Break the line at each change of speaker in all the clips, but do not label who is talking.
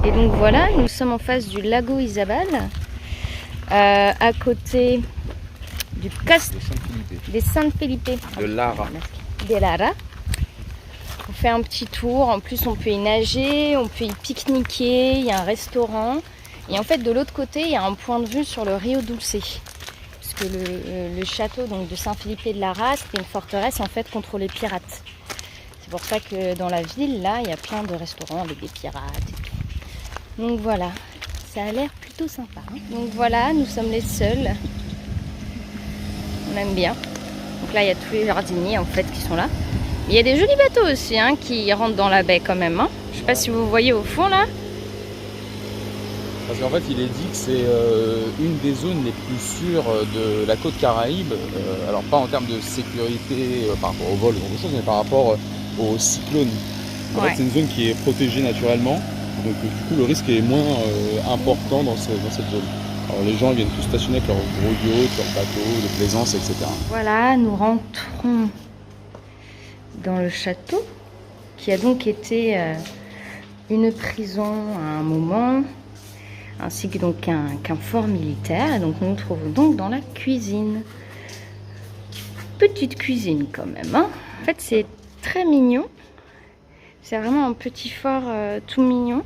Et donc voilà, nous sommes en face du lago Isabal, à côté du castre des San Felipe
de Lara.
De Lara. On fait un petit tour, en plus on peut y nager, on peut y pique-niquer, il y a un restaurant. Et en fait de l'autre côté, il y a un point de vue sur le Rio Dulce. Parce que le château donc, de San Felipe de Lara, c'était une forteresse en fait contre les pirates. C'est pour ça que dans la ville, là, il y a plein de restaurants avec des pirates et tout. Donc voilà, ça a l'air plutôt sympa. Hein. Donc voilà, nous sommes les seuls. On aime bien. Donc là, il y a tous les jardiniers en fait qui sont là. Il y a des jolis bateaux aussi hein, qui rentrent dans la baie quand même. Hein. Je sais pas si vous voyez au fond là.
Parce qu'en fait, il est dit que c'est une des zones les plus sûres de la côte Caraïbe. Alors pas en termes de sécurité par rapport au vol ou autre chose, mais par rapport aux cyclones. En fait, c'est une zone qui est protégée naturellement. Donc du coup, le risque est moins important dans cette zone. Alors les gens viennent tous stationner avec leurs gros yachts, leurs bateaux de plaisance, etc.
Voilà, nous rentrons dans le château, qui a donc été une prison à un moment, ainsi que donc qu'un fort militaire. Et donc nous nous trouvons donc dans la cuisine. Petite cuisine quand même. Hein. En fait, c'est très mignon. C'est vraiment un petit fort tout mignon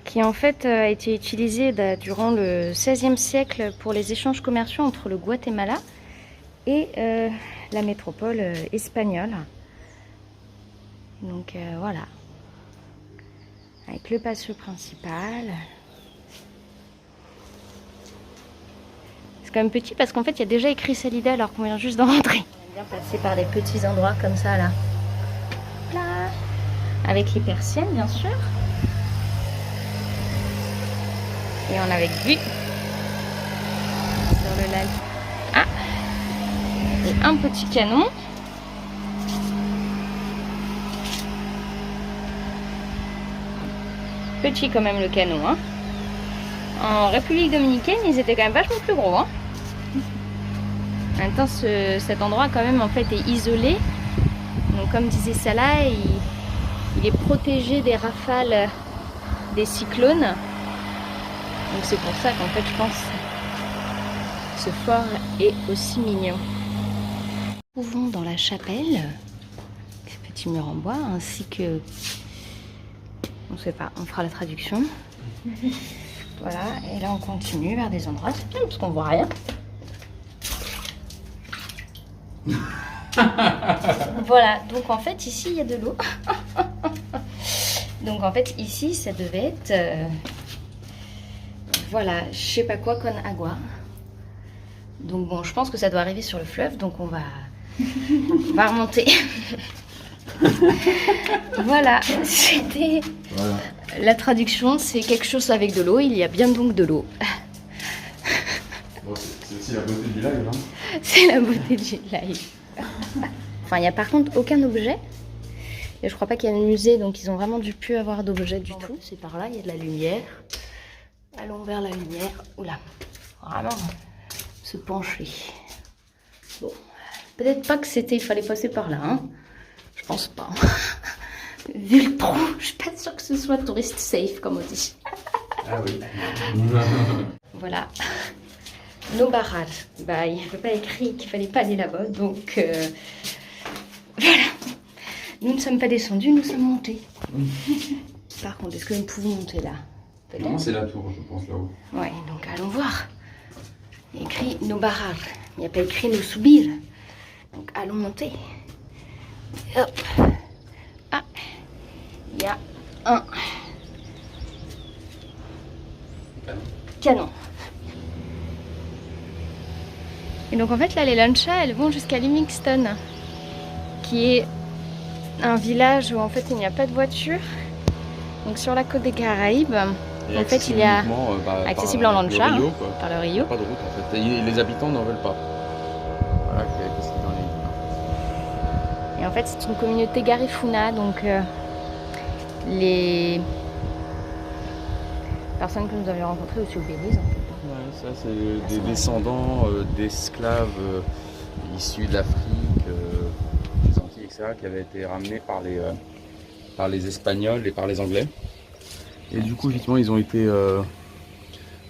qui en fait a été utilisé durant le XVIe siècle pour les échanges commerciaux entre le Guatemala et la métropole espagnole. Donc voilà, avec le patio principal. C'est quand même petit parce qu'en fait il y a déjà écrit Salida alors qu'on vient juste d'en rentrer. On aime bien passer par des petits endroits comme ça là. Là. Avec les persiennes bien sûr. Et on a avec vue sur le lac. Ah, et un petit canon. Petit quand même le canon. Hein. En République Dominicaine, ils étaient quand même vachement plus gros. Hein. En même temps, cet endroit quand même en fait est isolé. Donc comme disait Salah, il est protégé des rafales des cyclones. Donc c'est pour ça qu'en fait je pense que ce fort est aussi mignon. Nous nous trouvons dans la chapelle, ce petit mur en bois, ainsi que, on ne sait pas, on fera la traduction. Voilà, et là on continue vers des endroits, c'est bien parce qu'on voit rien. Voilà, donc en fait ici il y a de l'eau. Donc en fait ici ça devait être... voilà, je sais pas quoi, con agua. Donc bon, je pense que ça doit arriver sur le fleuve, donc on va remonter. Voilà, c'était la traduction, c'est quelque chose avec de l'eau, il y a bien donc de l'eau.
Bon, c'est aussi la beauté du live. Hein.
C'est la beauté du live. Enfin, il n'y a par contre aucun objet. Et je crois pas qu'il y a un musée, donc ils ont vraiment dû plus avoir d'objet du tout. C'est par là, il y a de la lumière. Allons vers la lumière. Oula, vraiment se pencher. Bon, peut-être pas que c'était, il fallait passer par là. Hein. Je pense pas. Vu le trou, je suis pas sûre que ce soit touriste safe, comme on dit.
Ah oui.
Voilà. Nos barrages. Bah, il n'y avait pas écrit qu'il fallait pas aller là-bas, donc voilà. Nous ne sommes pas descendus, nous sommes montés. Par contre, est-ce que nous pouvons monter là?
Non, c'est la tour, je pense, là-haut.
Ouais, donc allons voir. Il y a écrit nos barrages. Il n'y a pas écrit nos subir. Donc allons monter. Hop. Ah, il y a un canon. Et donc en fait là les lanchas elles vont jusqu'à Livingston, qui est un village où en fait il n'y a pas de voiture. Donc sur la côte des Caraïbes, en fait il y a accessible en lancha,
par le Rio,
par le Rio.
Pas de route en fait. Et les habitants n'en veulent pas. Chirac qui a été cité dans les livres.
Et en fait, c'est une communauté Garifuna, donc les personnes que nous avions rencontrées aussi au Belize.
Ouais, ça c'est des descendants d'esclaves issus de l'Afrique, des Antilles, etc., qui avaient été ramenés par les Espagnols et par les Anglais. Et du coup, effectivement, ils ont été,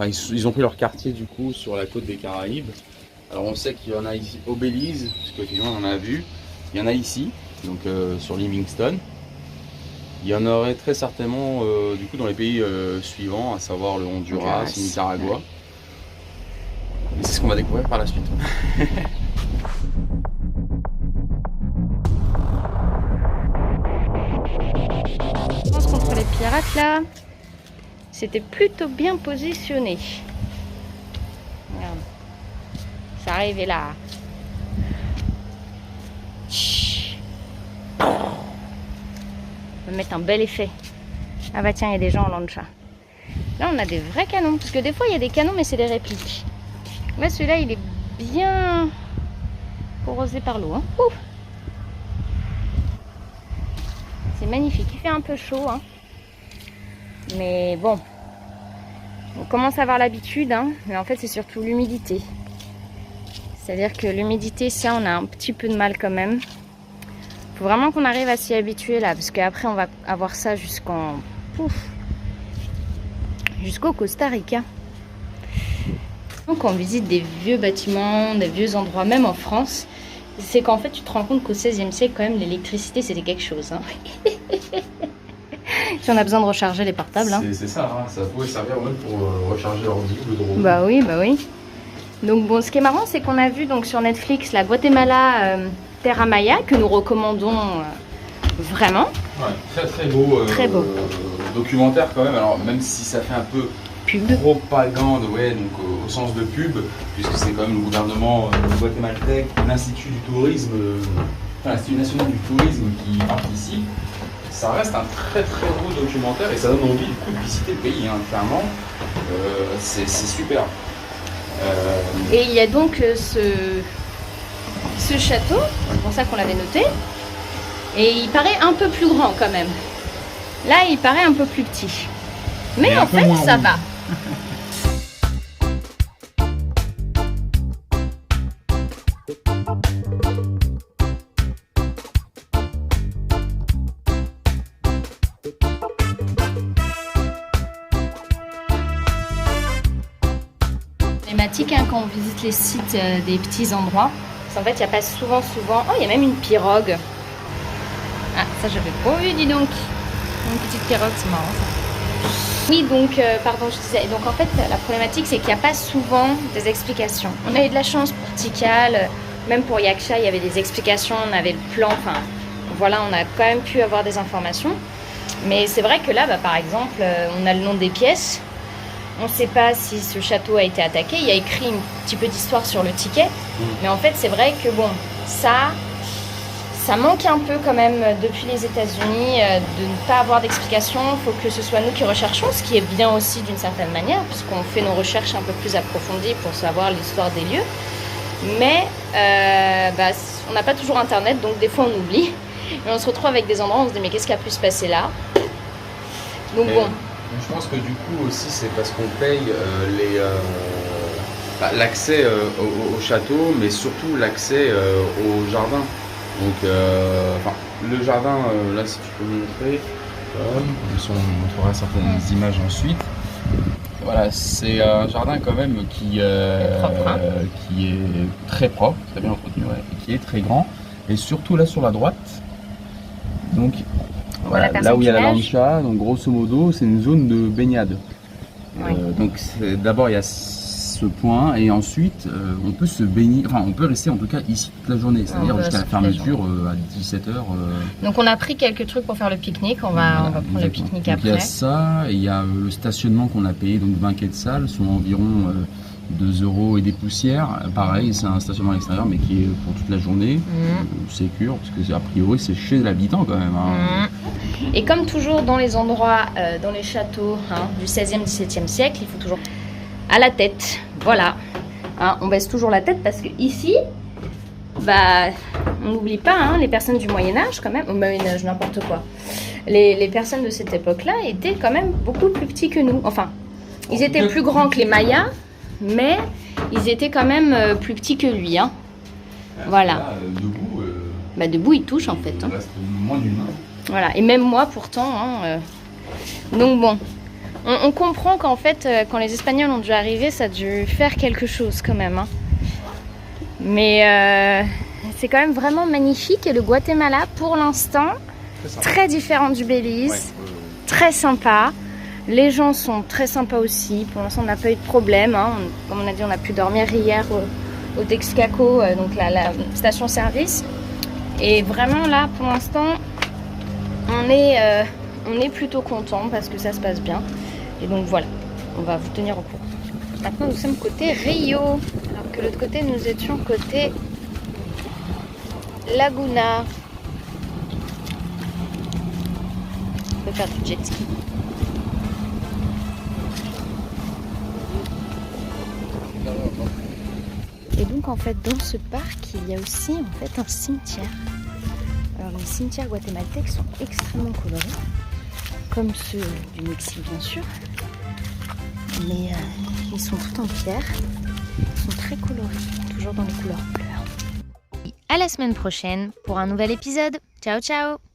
ils ont pris leur quartier du coup sur la côte des Caraïbes. Alors on sait qu'il y en a ici au Belize, parce qu'effectivement on en a vu. Il y en a ici, donc sur Livingstone. Il y en aurait très certainement du coup dans les pays suivants, à savoir le Honduras, le Nicaragua. Et c'est ce qu'on va découvrir par la suite.
Je pense contre les pirates là, c'était plutôt bien positionné. Regarde, ça arrivait là. On va mettre un bel effet. Ah bah tiens, il y a des gens en lancha. Là, on a des vrais canons. Parce que des fois, il y a des canons, mais c'est des répliques. Là, celui-là, il est bien corrosé par l'eau. Hein. C'est magnifique. Il fait un peu chaud. Hein. Mais bon, on commence à avoir l'habitude. Hein. Mais en fait, c'est surtout l'humidité. C'est-à-dire que l'humidité, ça, on a un petit peu de mal quand même. Faut vraiment qu'on arrive à s'y habituer là, parce qu'après on va avoir ça jusqu'au Costa Rica. Donc on visite des vieux bâtiments, des vieux endroits, même en France, c'est qu'en fait tu te rends compte qu'au XVIe siècle quand même l'électricité c'était quelque chose. Hein. Si on a besoin de recharger les portables. Hein.
C'est ça, hein, ça pouvait servir même pour recharger l'ordi ou le drone.
Bah oui, bah oui. Donc bon, ce qui est marrant, c'est qu'on a vu donc sur Netflix la Guatemala Terra Maya que nous recommandons vraiment.
Ouais, très très beau, documentaire quand même. Alors même si ça fait un peu
pub,
propagande, ouais, donc au sens de pub, puisque c'est quand même le gouvernement guatémaltèque, l'Institut du tourisme, l'Institut national du tourisme qui participe. Ça reste un très très beau documentaire et ça donne envie du coup de visiter le pays, hein, clairement. C'est super.
Et il y a donc ce château, c'est pour ça qu'on l'avait noté, et il paraît un peu plus grand quand même. Là, il paraît un peu plus petit. Mais en fait, ça va. Thématique hein, quand on visite les sites des petits endroits. Parce qu'en fait, il n'y a pas souvent. Oh, il y a même une pirogue. Ah, ça, j'avais pas vu, dis donc. Une petite pirogue, c'est marrant ça. Oui, donc, pardon, je disais. Donc, en fait, la problématique, c'est qu'il n'y a pas souvent des explications. On a eu de la chance pour Tikal, même pour Yaksha, il y avait des explications, on avait le plan. Enfin, voilà, on a quand même pu avoir des informations. Mais c'est vrai que là, bah, par exemple, on a le nom des pièces. On ne sait pas si ce château a été attaqué. Il y a écrit un petit peu d'histoire sur le ticket. Mais en fait, c'est vrai que bon, ça manque un peu quand même depuis les États-Unis de ne pas avoir d'explication. Il faut que ce soit nous qui recherchons, ce qui est bien aussi d'une certaine manière, puisqu'on fait nos recherches un peu plus approfondies pour savoir l'histoire des lieux. Mais on n'a pas toujours Internet, donc des fois on oublie. Et on se retrouve avec des endroits où on se dit mais qu'est-ce qui a pu se passer là? Donc bon.
Je pense que du coup aussi c'est parce qu'on paye l'accès au château, mais surtout l'accès au jardin. Donc le jardin, là si tu peux montrer, on montrera certaines images ensuite. Voilà, c'est un jardin quand même qui est très propre, très bien entretenu, ouais, et qui est très grand. Et surtout là sur la droite, donc voilà, là où il y a la lancha, donc grosso modo, c'est une zone de baignade. Oui. Donc d'abord il y a ce point et ensuite on peut se baigner, enfin on peut rester en tout cas ici toute la journée, c'est-à-dire jusqu'à la fermeture à 17h.
Donc on a pris quelques trucs pour faire le pique-nique, on va prendre le pique-nique après.
Il y a ça, et il y a le stationnement qu'on a payé, donc 20 quais de salle, sont environ 2 € et des poussières. Pareil, c'est un stationnement à l'extérieur, mais qui est pour toute la journée, sécure, parce que a priori c'est chez l'habitant quand même. Hein.
Et comme toujours dans les endroits, dans les châteaux du 16e, 17e siècle, il faut toujours à la tête, voilà. Hein, on baisse toujours la tête parce que ici, bah, on n'oublie pas, hein, les personnes du Moyen-Âge quand même, au Moyen-Âge, n'importe quoi. Les personnes de cette époque-là étaient quand même beaucoup plus petits que nous. Enfin, ils étaient plus grands que les Mayas, mais ils étaient quand même plus petits que lui. Hein. Voilà.
Là, debout,
bah, debout, il touche en fait. Hein.
il reste moins d'une main.
Voilà. Et même moi, pourtant. Hein, donc bon, on comprend qu'en fait, quand les Espagnols ont dû arriver, ça a dû faire quelque chose quand même. Hein. Mais c'est quand même vraiment magnifique. Et le Guatemala, pour l'instant, très différent du Belize, très sympa. Les gens sont très sympas aussi. Pour l'instant, on n'a pas eu de problème. Hein. Comme on a dit, on a pu dormir hier au Texaco, donc la station-service. Et vraiment là, pour l'instant, on est plutôt content parce que ça se passe bien. Et donc voilà, on va vous tenir au courant. Maintenant, nous sommes côté Rio, alors que de l'autre côté, nous étions côté Laguna. On peut faire du jet ski. Et donc en fait dans ce parc il y a aussi en fait un cimetière. Alors les cimetières guatémaltèques sont extrêmement colorés, comme ceux du Mexique bien sûr, mais ils sont tout en pierre, ils sont très colorés, toujours dans les couleurs bleues. À la semaine prochaine pour un nouvel épisode. Ciao ciao.